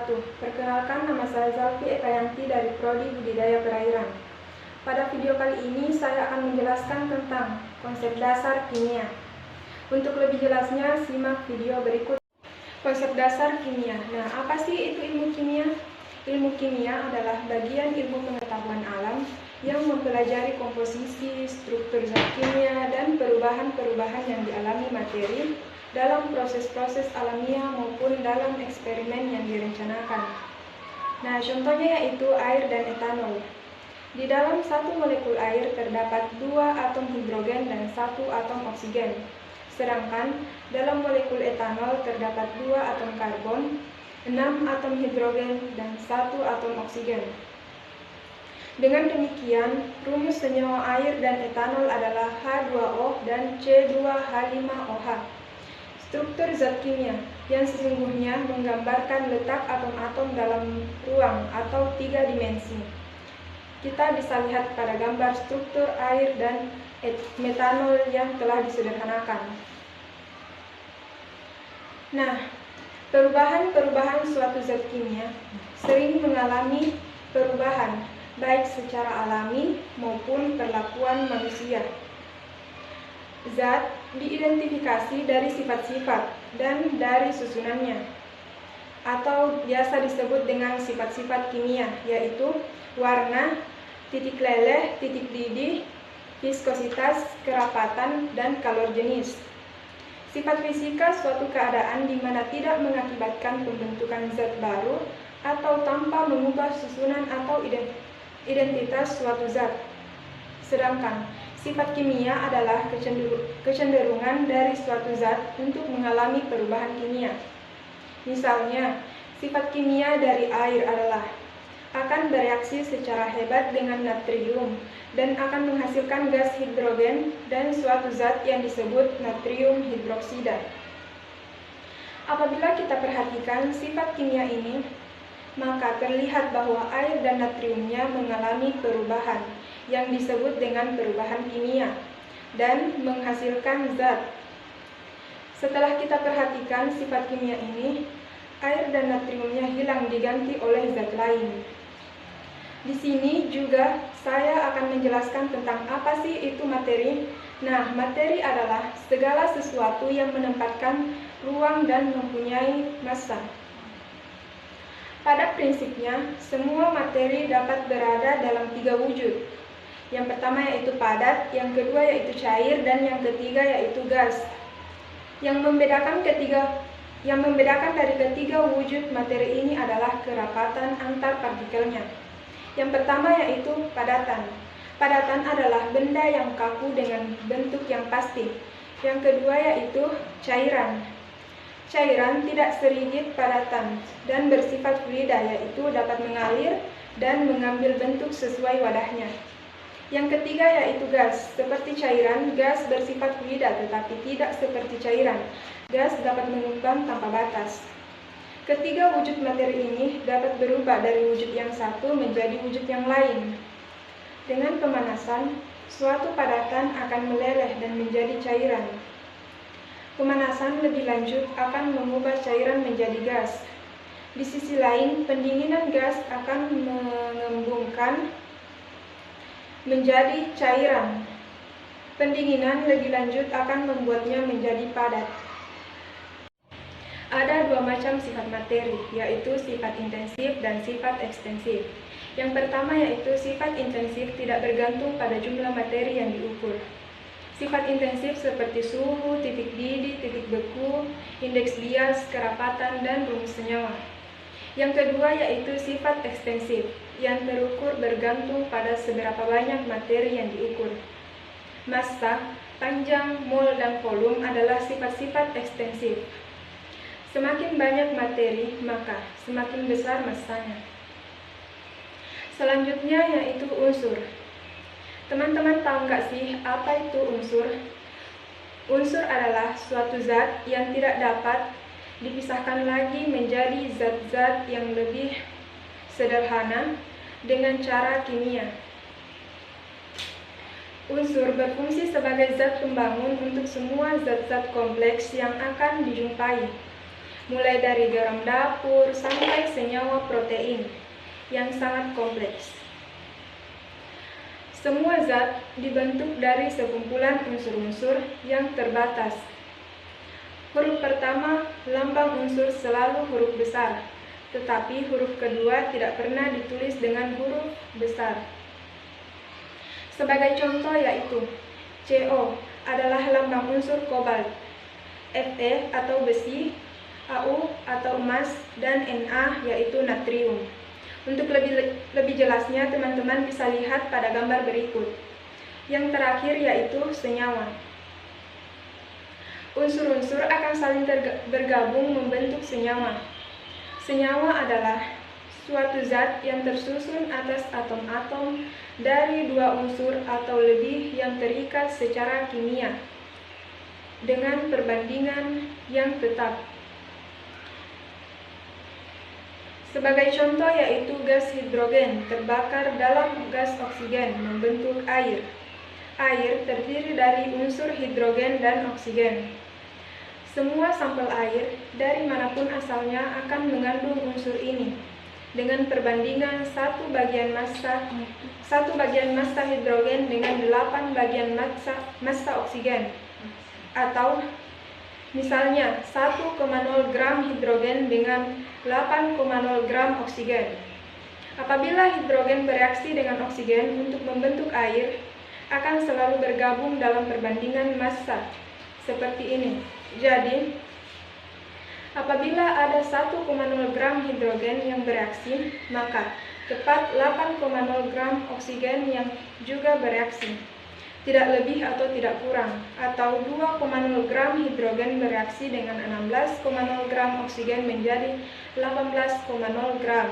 wabarakatuh. Perkenalkan, nama saya Zalfi Ekayanti dari Prodi Budidaya Perairan. Pada video kali ini saya akan menjelaskan tentang konsep dasar kimia. Untuk lebih jelasnya, simak video berikut. Konsep dasar kimia. Nah, apa sih itu ilmu kimia? Ilmu kimia adalah bagian ilmu pengetahuan alam yang mempelajari komposisi, struktur zat kimia, dan perubahan-perubahan yang dialami materi dalam proses-proses alamiah maupun dalam eksperimen yang direncanakan. Nah, contohnya yaitu air dan etanol. Di dalam satu molekul air terdapat 2 atom hidrogen dan 1 atom oksigen. Sedangkan dalam molekul etanol terdapat 2 atom karbon, 6 atom hidrogen, dan 1 atom oksigen. Dengan demikian, rumus senyawa air dan etanol adalah H2O dan C2H5OH. Struktur zat kimia yang sesungguhnya menggambarkan letak atom-atom dalam ruang atau 3 dimensi. Kita bisa lihat pada gambar struktur air dan metanol yang telah disederhanakan. Nah, perubahan-perubahan suatu zat kimia sering mengalami perubahan baik secara alami maupun perlakuan manusia. Zat diidentifikasi dari sifat-sifat dan dari susunannya, atau biasa disebut dengan sifat-sifat kimia, yaitu warna, titik leleh, titik didih, viskositas, kerapatan, dan kalor jenis. Sifat fisika suatu keadaan di mana tidak mengakibatkan pembentukan zat baru atau tanpa mengubah susunan atau identitas suatu zat. Sedangkan sifat kimia adalah kecenderungan dari suatu zat untuk mengalami perubahan kimia. Misalnya, sifat kimia dari air adalah akan bereaksi secara hebat dengan natrium dan akan menghasilkan gas hidrogen dan suatu zat yang disebut natrium hidroksida. Apabila kita perhatikan sifat kimia ini, maka terlihat bahwa air dan natriumnya mengalami perubahan yang disebut dengan perubahan kimia dan menghasilkan zat. Setelah kita perhatikan sifat kimia ini, air dan natriumnya hilang diganti oleh zat lain. Di sini juga saya akan menjelaskan tentang apa sih itu materi. Nah, materi adalah segala sesuatu yang menempatkan ruang dan mempunyai massa. Pada prinsipnya, semua materi dapat berada dalam 3 wujud. Yang pertama yaitu padat, yang kedua yaitu cair, dan yang ketiga yaitu gas. Yang membedakan dari ketiga wujud materi ini adalah kerapatan antar partikelnya. Yang pertama yaitu padatan. Padatan adalah benda yang kaku dengan bentuk yang pasti. Yang kedua yaitu cairan. Cairan tidak serigid padatan dan bersifat fluida, yaitu dapat mengalir dan mengambil bentuk sesuai wadahnya. Yang ketiga yaitu gas. Seperti cairan, gas bersifat fluida tetapi tidak seperti cairan. Gas dapat mengembang tanpa batas. Ketiga wujud materi ini dapat berubah dari wujud yang satu menjadi wujud yang lain. Dengan pemanasan, suatu padatan akan meleleh dan menjadi cairan. Pemanasan lebih lanjut akan mengubah cairan menjadi gas. Di sisi lain, pendinginan gas akan mengembungkan menjadi cairan. Pendinginan lebih lanjut akan membuatnya menjadi padat. Ada 2 macam sifat materi, yaitu sifat intensif dan sifat ekstensif. Yang pertama yaitu sifat intensif tidak bergantung pada jumlah materi yang diukur. Sifat intensif seperti suhu, titik didih, titik beku, indeks bias, kerapatan, dan rumus senyawa. Yang kedua yaitu sifat ekstensif, yang terukur bergantung pada seberapa banyak materi yang diukur. Massa, panjang, mol, dan volume adalah sifat-sifat ekstensif. Semakin banyak materi, maka semakin besar massanya. Selanjutnya yaitu unsur. Teman-teman tahu nggak sih apa itu unsur? Unsur adalah suatu zat yang tidak dapat dipisahkan lagi menjadi zat-zat yang lebih sederhana dengan cara kimia. Unsur berfungsi sebagai zat pembangun untuk semua zat-zat kompleks yang akan dijumpai. mulai dari garam dapur sampai senyawa protein yang sangat kompleks. Semua zat dibentuk dari sekumpulan unsur-unsur yang terbatas. Huruf pertama, lambang unsur selalu huruf besar, tetapi huruf kedua tidak pernah ditulis dengan huruf besar. Sebagai contoh yaitu CO adalah lambang unsur kobalt, Fe atau besi, Au atau emas, dan Na yaitu natrium. Untuk lebih jelasnya, teman-teman bisa lihat pada gambar berikut. Yang terakhir yaitu senyawa. Unsur-unsur akan saling bergabung membentuk senyawa. Senyawa adalah suatu zat yang tersusun atas atom-atom dari dua unsur atau lebih yang terikat secara kimia dengan perbandingan yang tetap. Sebagai contoh yaitu gas hidrogen terbakar dalam gas oksigen membentuk air. Air terdiri dari unsur hidrogen dan oksigen. Semua sampel air dari manapun asalnya akan mengandung unsur ini dengan perbandingan 1 bagian massa hidrogen dengan 8 bagian massa oksigen, atau misalnya 1,0 gram hidrogen dengan 8,0 gram oksigen. Apabila hidrogen bereaksi dengan oksigen untuk membentuk air, akan selalu bergabung dalam perbandingan massa seperti ini. Jadi, apabila ada 1,0 gram hidrogen yang bereaksi, maka tepat 8,0 gram oksigen yang juga bereaksi. Tidak lebih atau tidak kurang, atau 2,0 gram hidrogen bereaksi dengan 16,0 gram oksigen menjadi 18,0 gram.